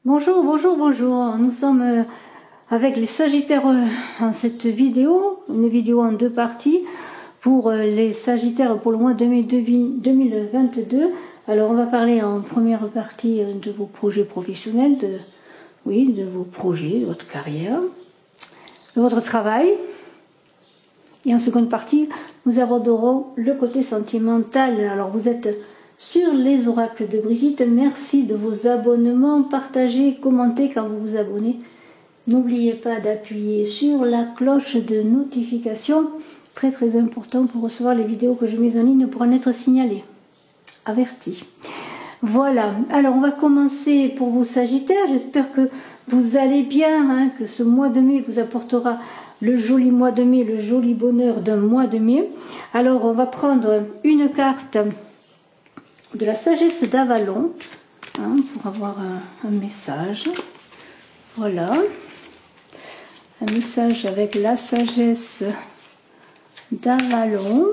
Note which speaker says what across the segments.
Speaker 1: Bonjour, bonjour, bonjour. Nous sommes avec les Sagittaires en cette vidéo, une vidéo en deux parties pour les Sagittaires pour le mois de mai 2022. Alors on va parler en première partie de vos projets professionnels, de vos projets, de votre carrière, de votre travail. Et en seconde partie, nous aborderons le côté sentimental. Alors vous êtes sur les oracles de Brigitte. Merci de vos abonnements. Partagez, commentez quand vous vous abonnez. N'oubliez pas d'appuyer sur la cloche de notification. Très très important pour recevoir les vidéos que je mets en ligne pour en être signalé. Averti. Voilà. Alors on va commencer pour vos Sagittaires. J'espère que vous allez bien, que ce mois de mai vous apportera le joli mois de mai, le joli bonheur d'un mois de mai. Alors on va prendre une carte de la sagesse d'Avalon pour avoir un message. Voilà. Un message avec la sagesse d'Avalon.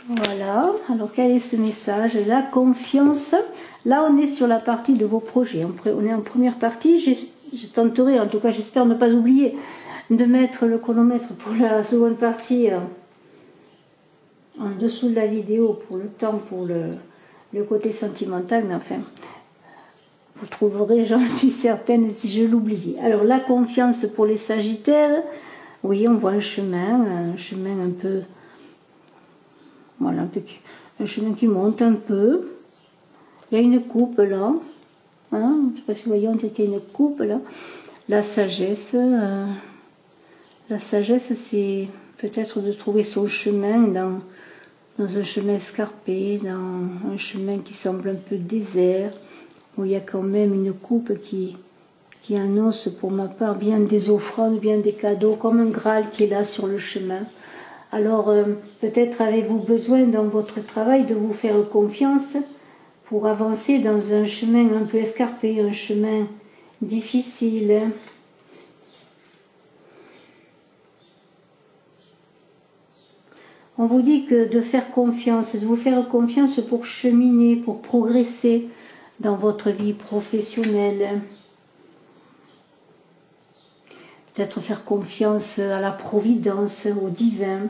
Speaker 1: Voilà. Alors quel est ce message? La confiance. Là, on est sur la partie de vos projets. On est en première partie. Je tenterai, en tout cas, j'espère ne pas oublier de mettre le chronomètre pour la seconde partie en dessous de la vidéo pour le temps, pour le côté sentimental. Mais enfin, vous trouverez, j'en suis certaine, si je l'oublie. Alors, la confiance pour les Sagittaires. Oui, on voit un chemin un peu... Voilà, un chemin qui monte un peu. Il y a une coupe là. Je ne sais pas si vous voyez, on dirait qu'il y a une coupe là. La sagesse, c'est peut-être de trouver son chemin dans un chemin escarpé, dans un chemin qui semble un peu désert, où il y a quand même une coupe qui annonce pour ma part bien des offrandes, bien des cadeaux, comme un Graal qui est là sur le chemin. Alors, peut-être avez-vous besoin dans votre travail de vous faire confiance pour avancer dans un chemin un peu escarpé, un chemin difficile. On vous dit que de faire confiance, de vous faire confiance pour cheminer, pour progresser dans votre vie professionnelle. Peut-être faire confiance à la providence, au divin.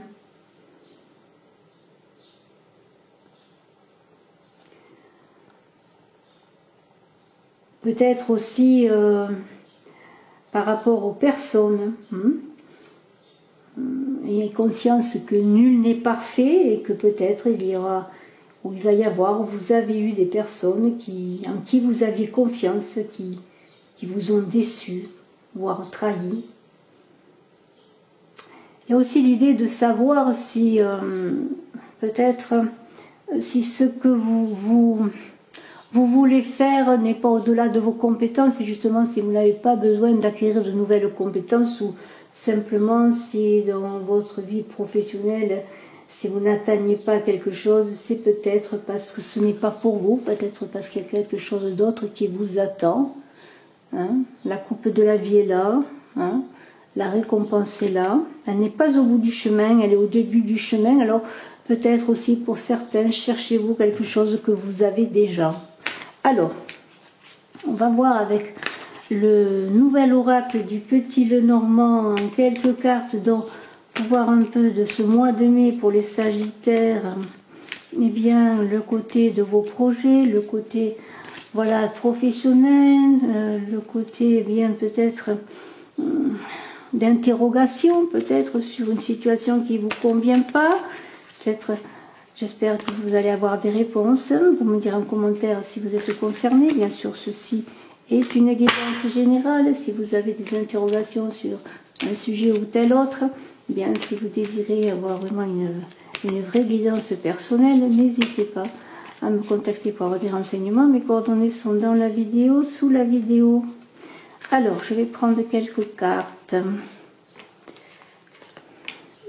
Speaker 1: Peut-être aussi par rapport aux personnes. Ayez conscience que nul n'est parfait et que peut-être il va y avoir, vous avez eu des personnes en qui vous aviez confiance, qui vous ont déçu, voire trahi. Il y a aussi l'idée de savoir si peut-être si ce que vous voulez faire n'est pas au-delà de vos compétences, et justement si vous n'avez pas besoin d'acquérir de nouvelles compétences, ou simplement si dans votre vie professionnelle, si vous n'atteignez pas quelque chose, c'est peut-être parce que ce n'est pas pour vous, peut-être parce qu'il y a quelque chose d'autre qui vous attend. La coupe de la vie est là. La récompense est là, elle n'est pas au bout du chemin, elle est au début du chemin. Alors peut-être aussi pour certains, cherchez-vous quelque chose que vous avez déjà. Alors, on va voir avec le nouvel oracle du Petit Lenormand en quelques cartes, donc pour voir un peu de ce mois de mai pour les Sagittaires. Eh bien, le côté de vos projets, le côté professionnel, le côté bien peut-être d'interrogation, peut-être sur une situation qui ne vous convient pas. Peut-être, j'espère que vous allez avoir des réponses. Vous me direz en commentaire si vous êtes concerné. Bien sûr, ceci est une guidance générale. Si vous avez des interrogations sur un sujet ou tel autre, bien, si vous désirez avoir vraiment une vraie guidance personnelle, n'hésitez pas à me contacter pour avoir des renseignements. Mes coordonnées sont dans la vidéo, sous la vidéo. Alors, je vais prendre quelques cartes.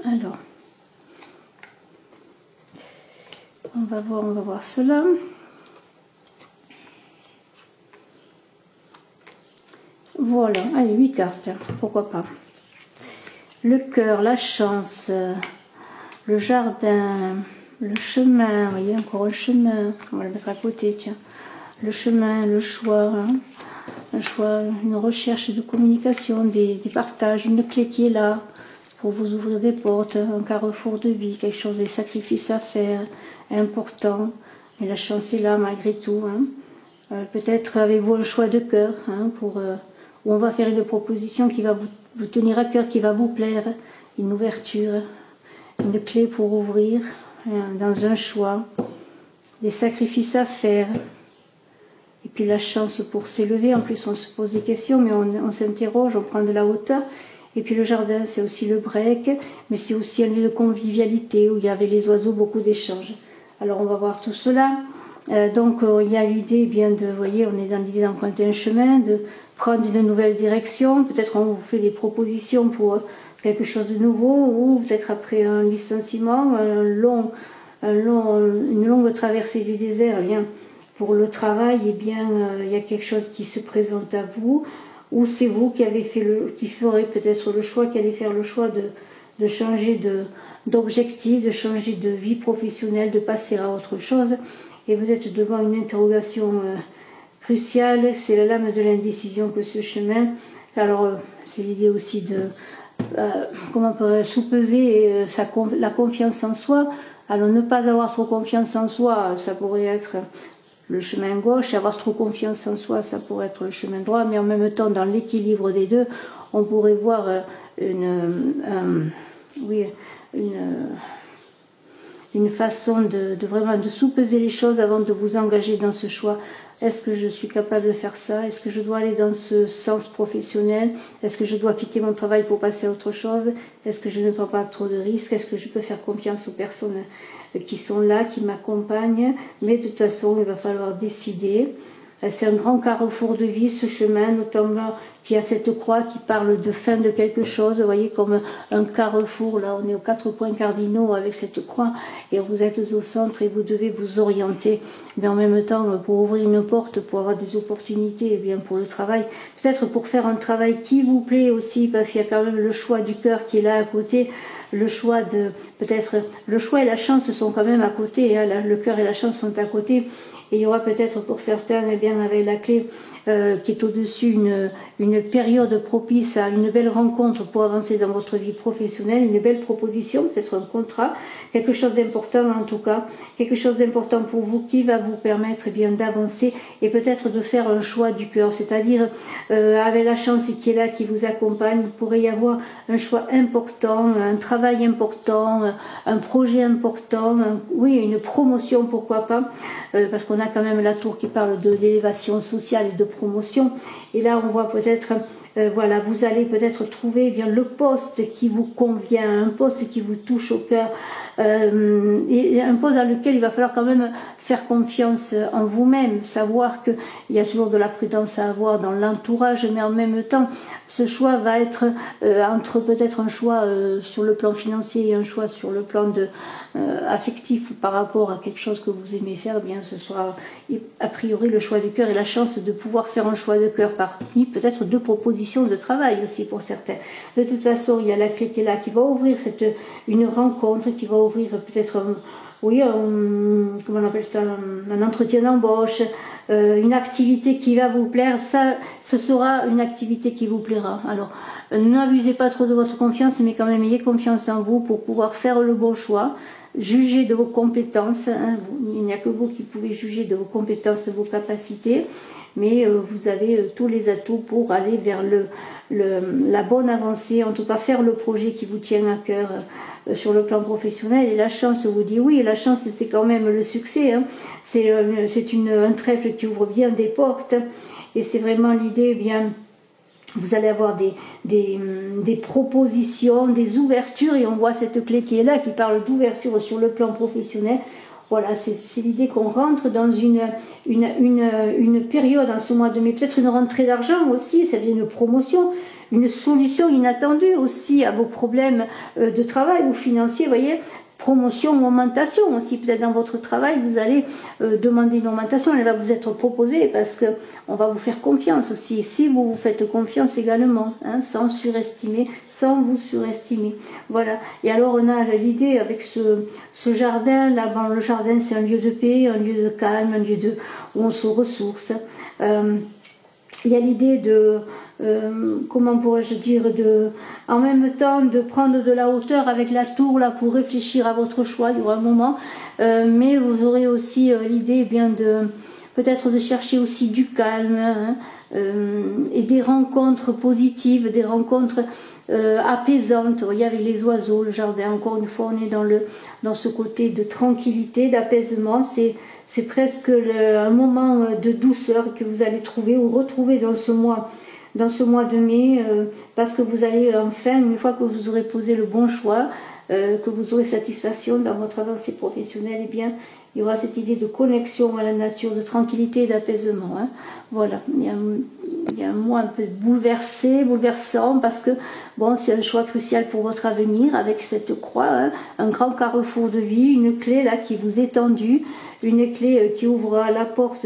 Speaker 1: Alors, on va voir cela. Voilà, allez, 8 cartes, pourquoi pas. Le cœur, la chance, le jardin, le chemin, vous voyez, encore un chemin, on va le mettre à côté, tiens. Le chemin, le choix, hein. Un choix, une recherche de communication, des partages, une clé qui est là pour vous ouvrir des portes, un carrefour de vie, quelque chose, des sacrifices à faire, important. Et la chance est là malgré tout. Hein. Peut-être avez-vous un choix de cœur, hein, où on va faire une proposition qui va vous tenir à cœur, qui va vous plaire, une ouverture, une clé pour ouvrir, dans un choix, des sacrifices à faire. Et puis la chance pour s'élever, en plus on se pose des questions, mais on s'interroge, on prend de la hauteur. Et puis le jardin, c'est aussi le break, mais c'est aussi un lieu de convivialité où il y avait les oiseaux, beaucoup d'échanges. Alors on va voir tout cela. Donc il y a l'idée, bien de, vous voyez, on est dans l'idée d'emprunter un chemin, de prendre une nouvelle direction. Peut-être on vous fait des propositions pour quelque chose de nouveau, ou peut-être après un licenciement, une longue traversée du désert, eh bien, pour le travail, eh bien, il y a quelque chose qui se présente à vous, ou c'est vous qui avez fait qui ferez peut-être le choix, qui allez faire le choix de changer d'objectif, de changer de vie professionnelle, de passer à autre chose, et vous êtes devant une interrogation cruciale, c'est la lame de l'indécision que ce chemin. Alors, c'est l'idée aussi de comment on peut sous-peser la confiance en soi. Alors, ne pas avoir trop confiance en soi, ça pourrait être le chemin gauche, avoir trop confiance en soi, ça pourrait être le chemin droit, mais en même temps, dans l'équilibre des deux, on pourrait voir une façon de vraiment de sous-peser les choses avant de vous engager dans ce choix. Est-ce que je suis capable de faire ça? Est-ce que je dois aller dans ce sens professionnel? Est-ce que je dois quitter mon travail pour passer à autre chose? Est-ce que je ne prends pas trop de risques? Est-ce que je peux faire confiance aux personnes qui sont là, qui m'accompagnent? Mais de toute façon, il va falloir décider. C'est un grand carrefour de vie, ce chemin, notamment qui a cette croix qui parle de fin de quelque chose, vous voyez, comme un carrefour, là on est aux 4 points cardinaux avec cette croix, et vous êtes au centre et vous devez vous orienter, mais en même temps, pour ouvrir une porte, pour avoir des opportunités, et bien pour le travail, peut-être pour faire un travail qui vous plaît aussi, parce qu'il y a quand même le choix du cœur qui est là à côté, le choix le choix et la chance sont quand même à côté, hein, le cœur et la chance sont à côté. Et il y aura peut-être pour certains, eh bien, avec la clé qui est au-dessus, une période propice à une belle rencontre pour avancer dans votre vie professionnelle, une belle proposition, peut-être un contrat, quelque chose d'important en tout cas, quelque chose d'important pour vous qui va vous permettre eh bien d'avancer et peut-être de faire un choix du cœur, c'est-à-dire avec la chance qui est là, qui vous accompagne, il pourrait y avoir un choix important, un travail important, un projet important, une promotion, pourquoi pas, parce qu'on a quand même la tour qui parle de l'élévation sociale et de promotion, et là on voit peut-être voilà, vous allez peut-être trouver eh bien le poste qui vous convient, un poste qui vous touche au cœur, et un poste dans lequel il va falloir quand même faire confiance en vous-même, savoir qu'il y a toujours de la prudence à avoir dans l'entourage, mais en même temps, ce choix va être entre peut-être un choix sur le plan financier et un choix sur le plan affectif par rapport à quelque chose que vous aimez faire, eh bien ce sera a priori le choix du cœur et la chance de pouvoir faire un choix de cœur parmi peut-être 2 propositions de travail aussi pour certains. De toute façon, il y a la clé qui est là, qui va ouvrir une rencontre, qui va ouvrir peut-être comment on appelle ça, un entretien d'embauche, une activité qui va vous plaire, ça, ce sera une activité qui vous plaira. Alors, n'abusez pas trop de votre confiance, mais quand même ayez confiance en vous pour pouvoir faire le bon choix, juger de vos compétences, hein, il n'y a que vous qui pouvez juger de vos compétences, de vos capacités, mais vous avez tous les atouts pour aller vers la bonne avancée, en tout cas faire le projet qui vous tient à cœur sur le plan professionnel. Et la chance vous dit oui, et la chance c'est quand même le succès, hein. C'est un trèfle qui ouvre bien des portes, et c'est vraiment l'idée, bien vous allez avoir des propositions, des ouvertures, et on voit cette clé qui est là, qui parle d'ouverture sur le plan professionnel. Voilà, c'est l'idée qu'on rentre dans une période en ce mois de mai, peut-être une rentrée d'argent aussi, c'est-à-dire une promotion, une solution inattendue aussi à vos problèmes de travail ou financiers, vous voyez. promotion ou augmentation aussi. Peut-être dans votre travail, vous allez demander une augmentation, elle va vous être proposée parce que on va vous faire confiance aussi. Si vous vous faites confiance également, hein, sans surestimer, sans vous surestimer. Voilà. Et alors on a l'idée avec ce jardin, là, bon, le jardin c'est un lieu de paix, un lieu de calme, un lieu où on se ressource. Il y a l'idée de comment pourrais-je dire, en même temps de prendre de la hauteur avec la tour là pour réfléchir à votre choix. Il y aura un moment, mais vous aurez aussi l'idée bien de peut-être de chercher aussi du calme, hein, et des rencontres positives, des rencontres apaisantes. Vous voyez, avec les oiseaux, le jardin. Encore une fois, on est dans ce côté de tranquillité, d'apaisement. C'est presque un moment de douceur que vous allez trouver ou retrouver dans ce mois de mai, parce que vous allez enfin, une fois que vous aurez posé le bon choix, que vous aurez satisfaction dans votre avancée professionnelle, eh bien, il y aura cette idée de connexion à la nature, de tranquillité et d'apaisement. Hein. Voilà, il y a un mois un peu bouleversant, parce que bon, c'est un choix crucial pour votre avenir, avec cette croix, hein, un grand carrefour de vie, une clé là qui vous est tendue, une clé qui ouvre la porte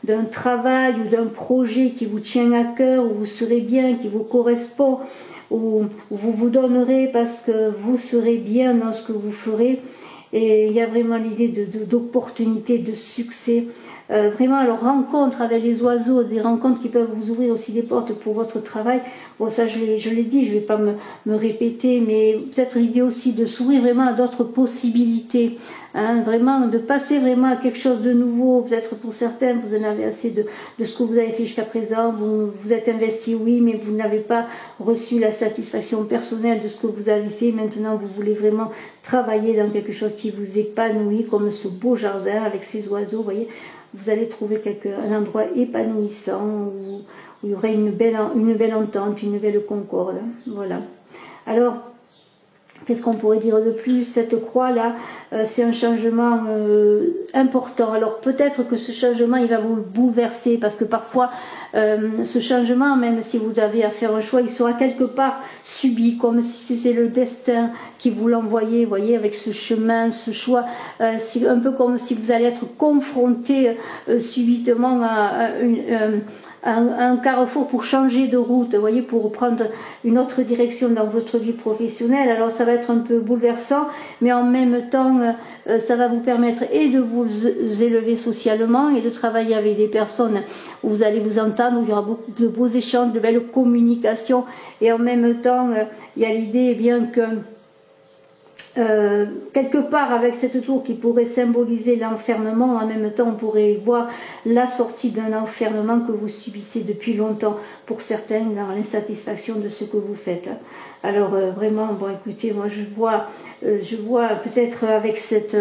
Speaker 1: d'un travail ou d'un projet qui vous tient à cœur, où vous serez bien, qui vous correspond, où vous vous donnerez parce que vous serez bien dans ce que vous ferez. Et il y a vraiment l'idée d'opportunité, de succès. Vraiment, alors rencontre avec les oiseaux, des rencontres qui peuvent vous ouvrir aussi des portes pour votre travail. Bon, ça je l'ai dit, je ne vais pas me répéter, mais peut-être l'idée aussi de s'ouvrir vraiment à d'autres possibilités, hein, vraiment de passer vraiment à quelque chose de nouveau. Peut-être pour certains, vous en avez assez de ce que vous avez fait jusqu'à présent, vous êtes investi, oui, mais vous n'avez pas reçu la satisfaction personnelle de ce que vous avez fait. Maintenant, vous voulez vraiment travailler dans quelque chose qui vous épanouit, comme ce beau jardin avec ces oiseaux, vous voyez. Vous allez trouver un endroit épanouissant où il y aurait une belle entente, une belle concorde. Voilà. Alors, qu'est-ce qu'on pourrait dire de plus? Cette croix-là, c'est un changement important. Alors peut-être que ce changement, il va vous bouleverser, parce que parfois, ce changement, même si vous avez à faire un choix, il sera quelque part subi, comme si c'est le destin qui vous l'envoyait, vous voyez, avec ce chemin, ce choix. C'est un peu comme si vous allez être confronté subitement à un carrefour pour changer de route, vous voyez, pour prendre une autre direction dans votre vie professionnelle. Alors ça va être un peu bouleversant, mais en même temps ça va vous permettre et de vous élever socialement et de travailler avec des personnes où vous allez vous entendre, où il y aura beaucoup de beaux échanges, de belles communications, et en même temps il y a l'idée bien que quelque part avec cette tour qui pourrait symboliser l'enfermement, en même temps on pourrait voir la sortie d'un enfermement que vous subissez depuis longtemps, pour certains dans l'insatisfaction de ce que vous faites. Alors vraiment, bon écoutez, moi je vois peut-être avec cette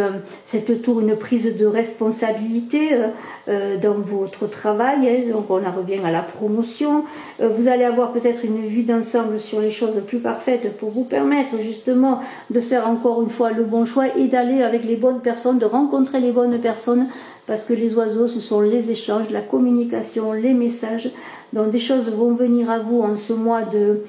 Speaker 1: tour une prise de responsabilité dans votre travail, hein, donc on en revient à la promotion. Vous allez avoir peut-être une vue d'ensemble sur les choses plus parfaites pour vous permettre justement de faire encore une fois le bon choix et d'aller avec les bonnes personnes, de rencontrer les bonnes personnes, parce que les oiseaux, ce sont les échanges, la communication, les messages. Donc des choses vont venir à vous en ce mois de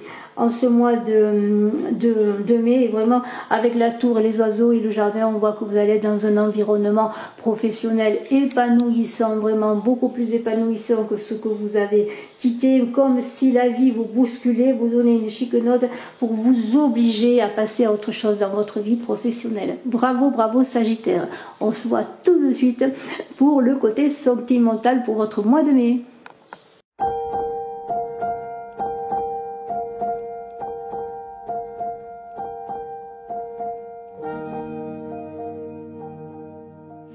Speaker 1: mai, et vraiment avec la tour et les oiseaux et le jardin, on voit que vous allez être dans un environnement professionnel épanouissant, vraiment beaucoup plus épanouissant que ce que vous avez quitté, comme si la vie vous bousculait, vous donnait une chic note pour vous obliger à passer à autre chose dans votre vie professionnelle. Bravo, bravo Sagittaire. On se voit tout de suite pour le côté sentimental pour votre mois de mai.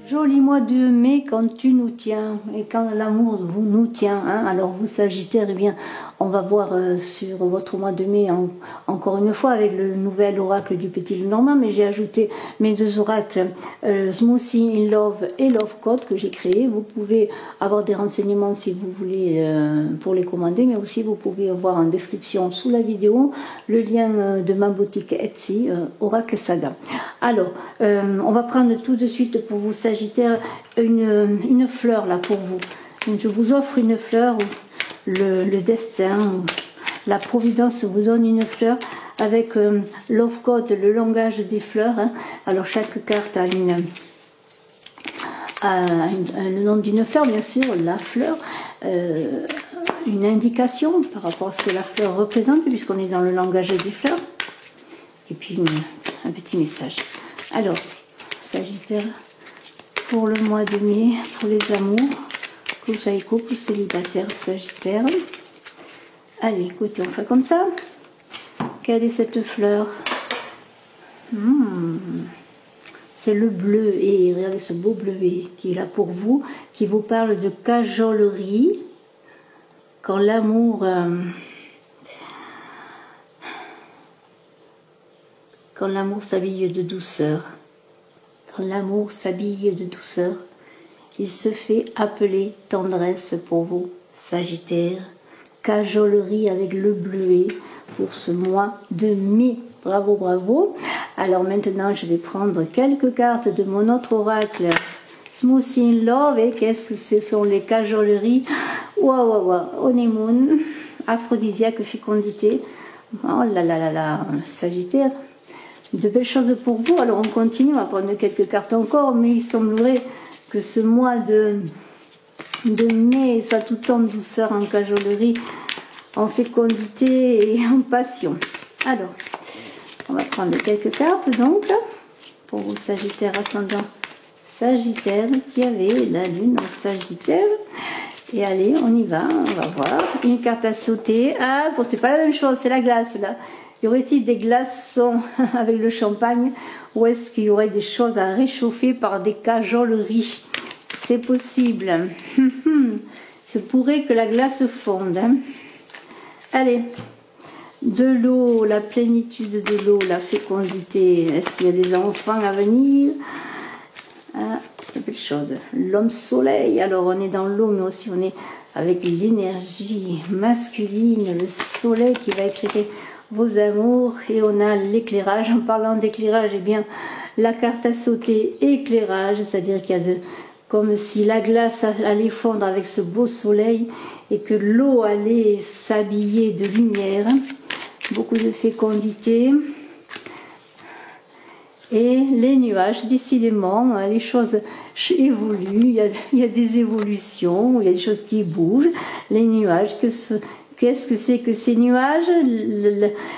Speaker 1: Joli mois de mai quand tu nous tiens et quand l'amour vous nous tient. Hein. Alors vous Sagittaire, eh bien, on va voir sur votre mois de mai encore une fois avec le nouvel oracle du Petit Lenormand, mais j'ai ajouté mes deux oracles Smoothie in Love et Love Code que j'ai créé. Vous pouvez avoir des renseignements si vous voulez pour les commander, mais aussi vous pouvez voir en description sous la vidéo le lien de ma boutique Etsy, Oracle Saga. Alors, on va prendre tout de suite pour vous Sagittaire une fleur là pour vous. Donc, je vous offre une fleur, le destin, la providence vous donne une fleur avec Love Code, le langage des fleurs. Hein. Alors chaque carte a le nom d'une fleur, bien sûr, la fleur, une indication par rapport à ce que la fleur représente, puisqu'on est dans le langage des fleurs, et puis un petit message. Alors, Sagittaire, pour le mois de mai, pour les amours, que vous soyez couple ou célibataire, Sagittaire. Allez, écoutez, on fait comme ça. Quelle est cette fleur? C'est le bleuet. Regardez ce beau bleuet qui est là pour vous, qui vous parle de cajolerie. Quand l'amour s'habille de douceur, quand l'amour s'habille de douceur, il se fait appeler tendresse pour vous, Sagittaire. Cajolerie avec le bleuet pour ce mois de mai. Bravo, bravo. Alors maintenant, je vais prendre quelques cartes de mon autre oracle, Smoothie in Love. Et qu'est-ce que ce sont les cajoleries? Honeymoon, aphrodisiaque, fécondité. Oh là là là là, Sagittaire. De belles choses pour vous. Alors on continue, on va prendre quelques cartes encore, mais il semblerait que ce mois de mai soit tout en douceur, en cajolerie, en fécondité et en passion. Alors, on va prendre quelques cartes donc pour vous, Sagittaire ascendant Sagittaire, qui avait la lune en Sagittaire. Et allez, on y va, on va voir. Une carte à sauter. Ah, bon, c'est pas la même chose, c'est la glace là. Y aurait-il des glaçons avec le champagne, ou est-ce qu'il y aurait des choses à réchauffer par des cajoleries? C'est possible. Il se pourrait que la glace fonde. Hein. Allez, de l'eau, la plénitude de l'eau, la fécondité. Est-ce qu'il y a des enfants à venir? Ah, c'est belle chose. L'homme soleil. Alors on est dans l'eau, mais aussi on est avec l'énergie masculine, le soleil qui va éclairer vos amours. Et on a l'éclairage. En parlant d'éclairage, eh bien, la carte à sauter éclairage, c'est-à-dire qu'il y a comme si la glace allait fondre avec ce beau soleil et que l'eau allait s'habiller de lumière. Beaucoup de fécondité. Et les nuages, décidément, les choses évoluent, il y a des évolutions, il y a des choses qui bougent. Les nuages, qu'est-ce que c'est que ces nuages?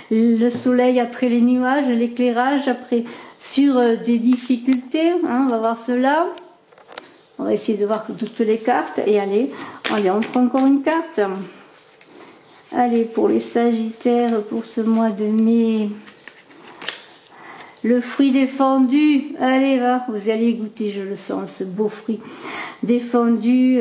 Speaker 1: Le soleil après les nuages, l'éclairage après, sur des difficultés, hein, on va voir cela. On va essayer de voir toutes les cartes. Et allez, on prend encore une carte. Allez, pour les Sagittaires, pour ce mois de mai, le fruit défendu. Allez, va, vous allez goûter, je le sens, ce beau fruit défendu.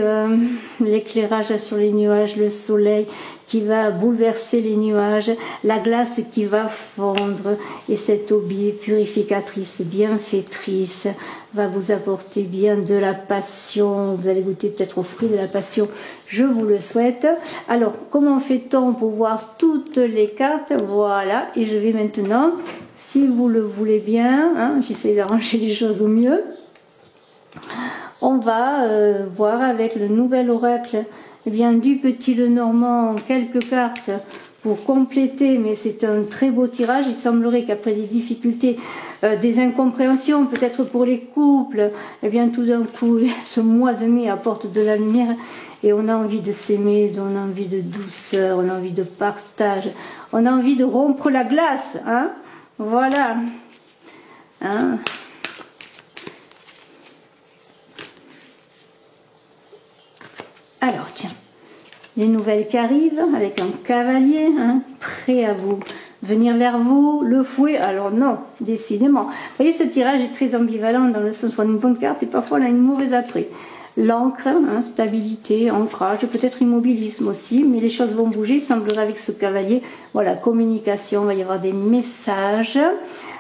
Speaker 1: L'éclairage sur les nuages, le soleil qui va bouleverser les nuages, la glace qui va fondre, et cette eau purificatrice, bienfaitrice, va vous apporter bien de la passion. Vous allez goûter peut-être au fruit de la passion, je vous le souhaite. Alors, comment fait-on pour voir toutes les cartes? Voilà, et je vais maintenant, si vous le voulez bien, hein, j'essaie d'arranger les choses au mieux, on va voir avec le nouvel oracle, eh bien, du Petit Lenormand, quelques cartes pour compléter, mais c'est un très beau tirage. Il semblerait qu'après des difficultés, des incompréhensions, peut-être pour les couples, eh bien, tout d'un coup, ce mois de mai apporte de la lumière et on a envie de s'aimer, on a envie de douceur, on a envie de partage, on a envie de rompre la glace, hein, voilà, hein. Alors, tiens, les nouvelles qui arrivent avec un cavalier, hein, prêt à vous venir vers vous, le fouet. Alors non, décidément. Vous voyez, ce tirage est très ambivalent dans le sens où on a une bonne carte et parfois on a une mauvaise après. L'encre, hein, stabilité, ancrage, peut-être immobilisme aussi, mais les choses vont bouger. Il semblerait avec ce cavalier, voilà, communication, il va y avoir des messages.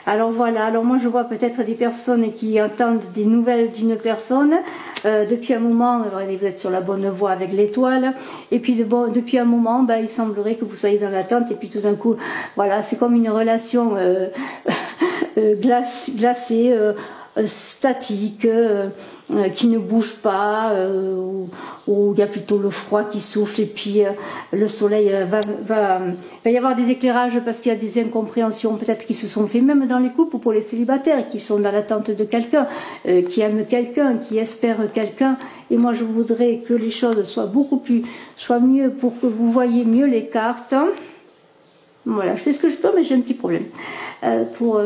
Speaker 1: Alors voilà, alors moi je vois peut-être des personnes qui entendent des nouvelles d'une personne depuis un moment, vous êtes sur la bonne voie avec l'étoile, et puis depuis un moment, ben, il semblerait que vous soyez dans l'attente, et puis tout d'un coup, voilà, c'est comme une relation glacée, statique, qui ne bouge pas, où il y a plutôt le froid qui souffle et puis le soleil va y avoir des éclairages parce qu'il y a des incompréhensions peut-être qui se sont faites même dans les couples ou pour les célibataires qui sont dans l'attente de quelqu'un, qui aiment quelqu'un, qui espèrent quelqu'un. Et moi je voudrais que les choses soient mieux pour que vous voyez mieux les cartes. Voilà, je fais ce que je peux, mais j'ai un petit problème pour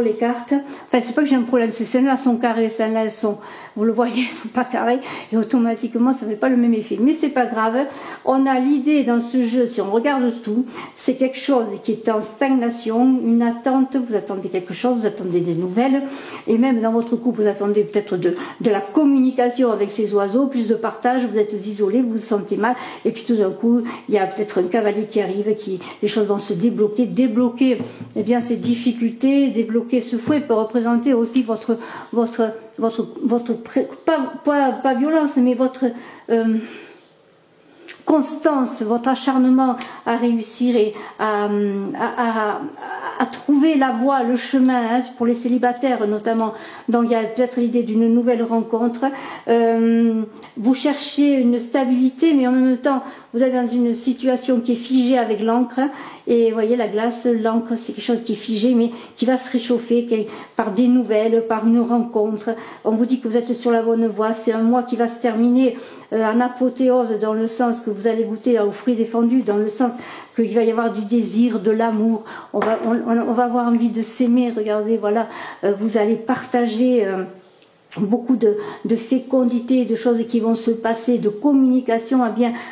Speaker 1: les cartes. Enfin, c'est pas que j'ai un problème, c'est celles-là sont carrées, celles-là elles sont, vous le voyez, elles sont pas carrées et automatiquement ça fait pas le même effet. Mais c'est pas grave. On a l'idée dans ce jeu, si on regarde tout, c'est quelque chose qui est en stagnation, une attente. Vous attendez quelque chose, vous attendez des nouvelles, et même dans votre couple, vous attendez peut-être de la communication avec ces oiseaux, plus de partage. Vous êtes isolé, vous vous sentez mal, et puis tout d'un coup, il y a peut-être un cavalier qui arrive, les choses vont se débloquer, eh bien ces difficultés, débloquer ce fouet peut représenter aussi votre pas violence, mais votre constance, votre acharnement à réussir et à trouver la voie, le chemin, hein, pour les célibataires notamment. Donc il y a peut-être l'idée d'une nouvelle rencontre. Vous cherchez une stabilité, mais en même temps vous êtes dans une situation qui est figée avec l'encre. Et vous voyez la glace, l'encre, c'est quelque chose qui est figé, mais qui va se réchauffer par des nouvelles, par une rencontre. On vous dit que vous êtes sur la bonne voie. C'est un mois qui va se terminer en apothéose, dans le sens que vous allez goûter aux fruits défendus, dans le sens qu'il va y avoir du désir, de l'amour. On va avoir envie de s'aimer. Regardez, voilà, vous allez partager beaucoup de fécondité, de choses qui vont se passer, de communication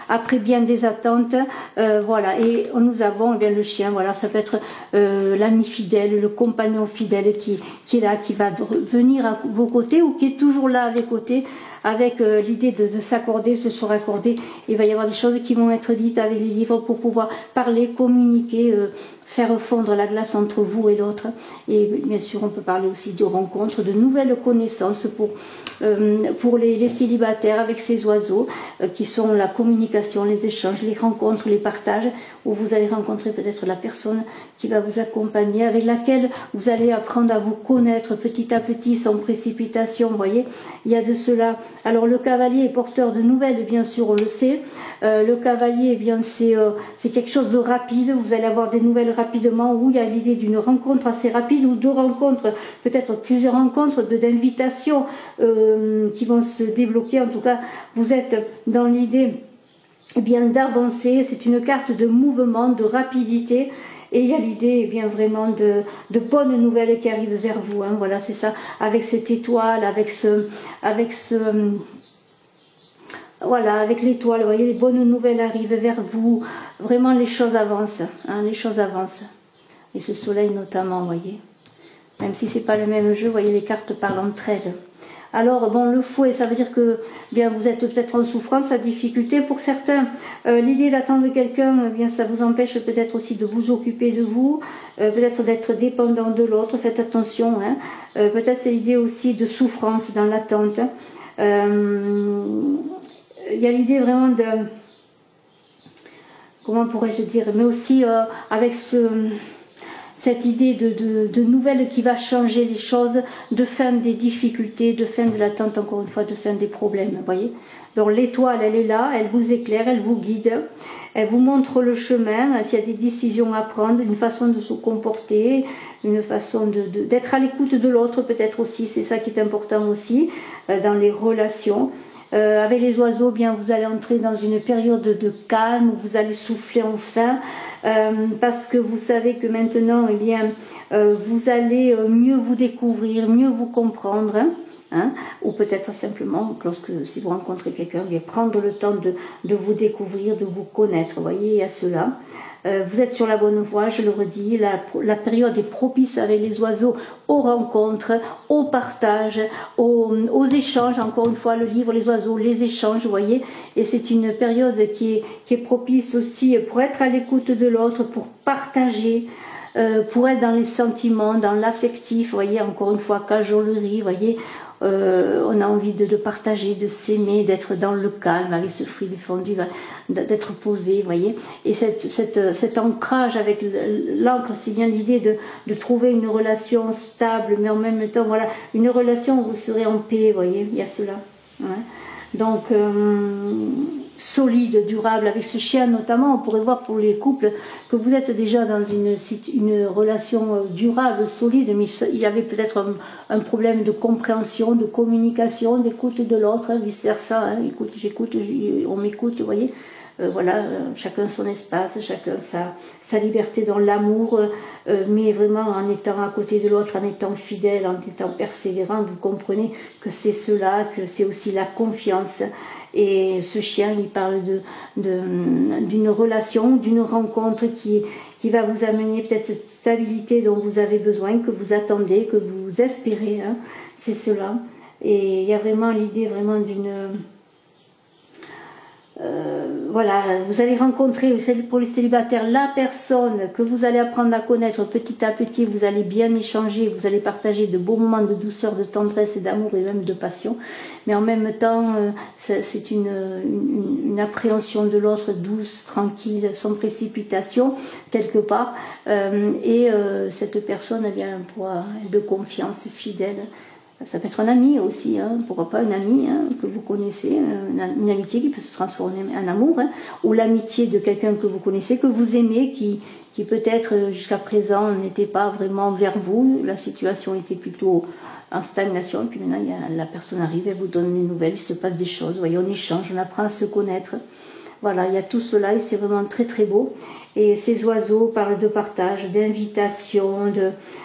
Speaker 1: après bien des attentes, voilà. Et nous avons bien le chien, voilà, ça peut être l'ami fidèle, le compagnon fidèle qui est là, qui va venir à vos côtés ou qui est toujours là à vos côtés, avec l'idée de s'accorder, se raccorder. Il va y avoir des choses qui vont être dites avec les livres pour pouvoir parler, communiquer, faire fondre la glace entre vous et l'autre. Et bien sûr, on peut parler aussi de rencontres, de nouvelles connaissances pour les célibataires avec ces oiseaux qui sont la communication, les échanges, les rencontres, les partages, où vous allez rencontrer peut-être la personne qui va vous accompagner, avec laquelle vous allez apprendre à vous connaître petit à petit, sans précipitation. Vous voyez, il y a de cela. Alors le cavalier est porteur de nouvelles, bien sûr, on le sait. Le cavalier, eh bien, c'est quelque chose de rapide. Vous allez avoir des nouvelles rapidement, où il y a l'idée d'une rencontre assez rapide, ou de rencontres, peut-être plusieurs rencontres, d'invitations qui vont se débloquer. En tout cas, vous êtes dans l'idée, eh bien, d'avancer. C'est une carte de mouvement, de rapidité. Et il y a l'idée, eh bien, vraiment de bonnes nouvelles qui arrivent vers vous. Hein. Voilà, c'est ça. Avec cette étoile, voilà, avec l'étoile, vous voyez, les bonnes nouvelles arrivent vers vous. Vraiment, les choses avancent. Hein, les choses avancent. Et ce soleil notamment, vous voyez. Même si c'est pas le même jeu, vous voyez, les cartes parlent entre elles. Alors, bon, le fouet, ça veut dire que bien vous êtes peut-être en souffrance, en difficulté. Pour certains, l'idée d'attendre quelqu'un, bien, ça vous empêche peut-être aussi de vous occuper de vous, peut-être d'être dépendant de l'autre. Faites attention. Hein. Peut-être c'est l'idée aussi de souffrance dans l'attente. Il y a l'idée vraiment de, comment pourrais-je dire, mais aussi avec cette idée de nouvelle qui va changer les choses, de fin des difficultés, de fin de l'attente, encore une fois, de fin des problèmes, vous voyez. Donc l'étoile, elle est là, elle vous éclaire, elle vous guide, elle vous montre le chemin, s'il y a des décisions à prendre, une façon de se comporter, une façon d'être à l'écoute de l'autre peut-être aussi, c'est ça qui est important aussi, dans les relations. Avec les oiseaux, bien, vous allez entrer dans une période de calme où vous allez souffler enfin, parce que vous savez que maintenant, eh bien, vous allez mieux vous découvrir, mieux vous comprendre, hein, ou peut-être simplement, si vous rencontrez quelqu'un, bien prendre le temps de vous découvrir, de vous connaître. Vous voyez, il y a cela. Vous êtes sur la bonne voie, je le redis, la période est propice avec les oiseaux aux rencontres, au partage, aux échanges, encore une fois, le livre, les oiseaux, les échanges, vous voyez, et c'est une période qui est propice aussi pour être à l'écoute de l'autre, pour partager, pour être dans les sentiments, dans l'affectif, vous voyez, encore une fois, cajolerie, vous voyez, on a envie de partager, de s'aimer, d'être dans le calme avec ce fruit défendu, d'être posé, vous voyez. Et cet ancrage avec l'encre, c'est bien l'idée de trouver une relation stable, mais en même temps, voilà, une relation où vous serez en paix, vous voyez, il y a cela. Ouais. Donc, solide, durable, avec ce chien notamment, on pourrait voir pour les couples que vous êtes déjà dans une relation durable, solide, mais il y avait peut-être un problème de compréhension, de communication, d'écoute de l'autre, hein, vice versa, hein, écoute, j'écoute, on m'écoute, vous voyez. Voilà, chacun son espace, chacun sa liberté dans l'amour, mais vraiment en étant à côté de l'autre, en étant fidèle, en étant persévérant, vous comprenez que c'est cela, que c'est aussi la confiance. Et ce chien, il parle d'une relation, d'une rencontre qui va vous amener peut-être cette stabilité dont vous avez besoin, que vous attendez, que vous espérez, hein, c'est cela. Et il y a vraiment l'idée vraiment d'une... voilà, vous allez rencontrer, pour les célibataires, la personne que vous allez apprendre à connaître petit à petit, vous allez bien échanger, vous allez partager de beaux moments de douceur, de tendresse et d'amour et même de passion, mais en même temps, c'est une appréhension de l'autre douce, tranquille, sans précipitation, quelque part, et cette personne, eh bien, pourra être de confiance, fidèle. Ça peut être un ami aussi, hein, pourquoi pas un ami hein, que vous connaissez, une amitié qui peut se transformer en amour, hein, ou l'amitié de quelqu'un que vous connaissez, que vous aimez, qui peut-être jusqu'à présent n'était pas vraiment vers vous, la situation était plutôt en stagnation, et puis maintenant la personne arrive, elle vous donne des nouvelles, il se passe des choses, vous voyez, on échange, on apprend à se connaître. Voilà, il y a tout cela et c'est vraiment très très beau. Et ces oiseaux parlent de partage, d'invitation,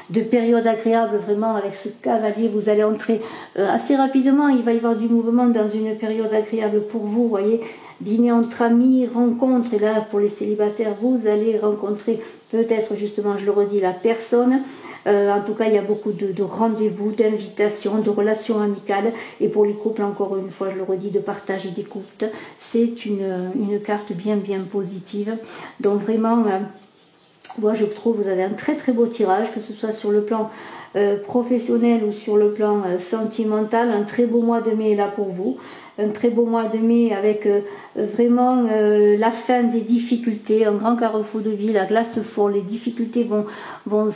Speaker 1: de périodes agréables vraiment avec ce cavalier. Vous allez entrer assez rapidement, il va y avoir du mouvement dans une période agréable pour vous, vous voyez. Dîner entre amis, rencontre, et là pour les célibataires, vous allez rencontrer peut-être justement, je le redis, la personne. En tout cas, il y a beaucoup de rendez-vous, d'invitations, de relations amicales. Et pour les couples, encore une fois, je le redis, de partage et d'écoute. C'est une carte bien, bien positive. Donc vraiment, moi je trouve que vous avez un très, très beau tirage, que ce soit sur le plan professionnel ou sur le plan sentimental. Un très beau mois de mai est là pour vous. Un très beau mois de mai avec vraiment la fin des difficultés, un grand carrefour de vie, la glace fond, les difficultés vont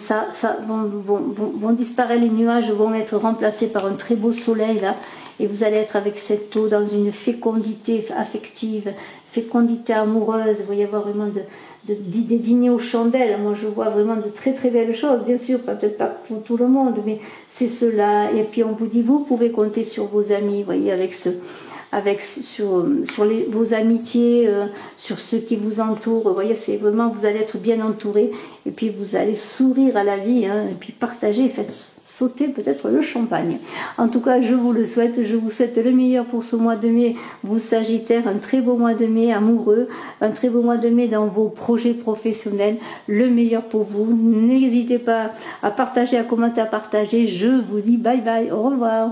Speaker 1: disparaître, les nuages vont être remplacés par un très beau soleil là, et vous allez être avec cette eau dans une fécondité affective, fécondité amoureuse, il va y avoir vraiment des dîners aux chandelles. Moi je vois vraiment de très très belles choses, bien sûr, peut-être pas pour tout le monde, mais c'est cela. Et puis on vous dit, vous pouvez compter sur vos amis, vous voyez, sur vos amitiés, sur ceux qui vous entourent, vous voyez, c'est vraiment, vous allez être bien entouré, et puis vous allez sourire à la vie, hein, et puis partager, faites sauter peut-être le champagne. En tout cas, je vous le souhaite, je vous souhaite le meilleur pour ce mois de mai, vous Sagittaires, un très beau mois de mai amoureux, un très beau mois de mai dans vos projets professionnels, le meilleur pour vous. N'hésitez pas à partager, à commenter, à partager. Je vous dis bye bye, au revoir.